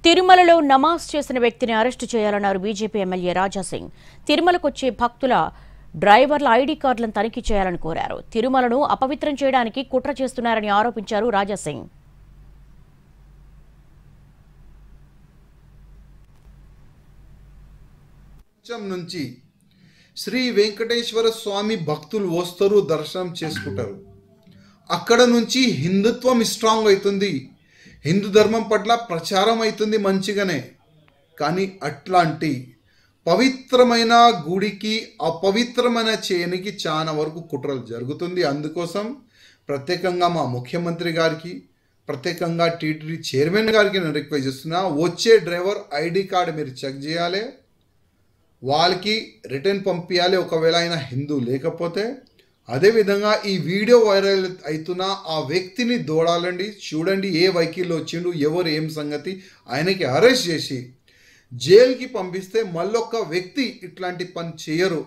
తిరుమలలో నమాజ్ చేసిన వ్యక్తిని అరెస్టు చేయాలన్నారు బీజేపీ ఎమ్మెల్యే రాజాసింగ్. తిరుమలకొచ్చే భక్తుల డ్రైవర్ల ఐడీ కార్డులను తనిఖీ చేయాలని కోరారు. తిరుమలను అపవిత్రం చేయడానికి కుట్ర చేస్తున్నారని ఆరోపించారు రాజాసింగ్. నుంచి శ్రీ వెంకటేశ్వర స్వామి భక్తులు వస్తారు, దర్శనం చేసుకుంటారు. అక్కడ నుంచి హిందుత్వం స్ట్రాంగ్ అవుతుంది, హిందూ ధర్మం పట్ల ప్రచారం అవుతుంది మంచిగానే. కానీ అట్లాంటి పవిత్రమైన గుడికి అపవిత్రమైన చేయనికి చాలా వరకు కుట్రలు జరుగుతుంది. అందుకోసం ప్రత్యేకంగా మా ముఖ్యమంత్రి గారికి, ప్రత్యేకంగా టీటీడీ చైర్మన్ గారికి నేను రిక్వెస్ట్ చేస్తున్నా, వచ్చే డ్రైవర్ ఐడి కార్డు మీరు చెక్ చేయాలి, వాళ్ళకి రిటర్న్ పంపించాలి ఒకవేళ ఆయన హిందూ లేకపోతే. అదేవిధంగా ఈ వీడియో వైరల్ అవుతున్న ఆ వ్యక్తిని దోడాలండి, చూడండి ఏ వెహికల్లో వచ్చిండు, ఎవరు ఏం సంగతి, ఆయనకి అరెస్ట్ చేసి జైలుకి పంపిస్తే మళ్ళొక్క వ్యక్తి ఇట్లాంటి పని చేయరు.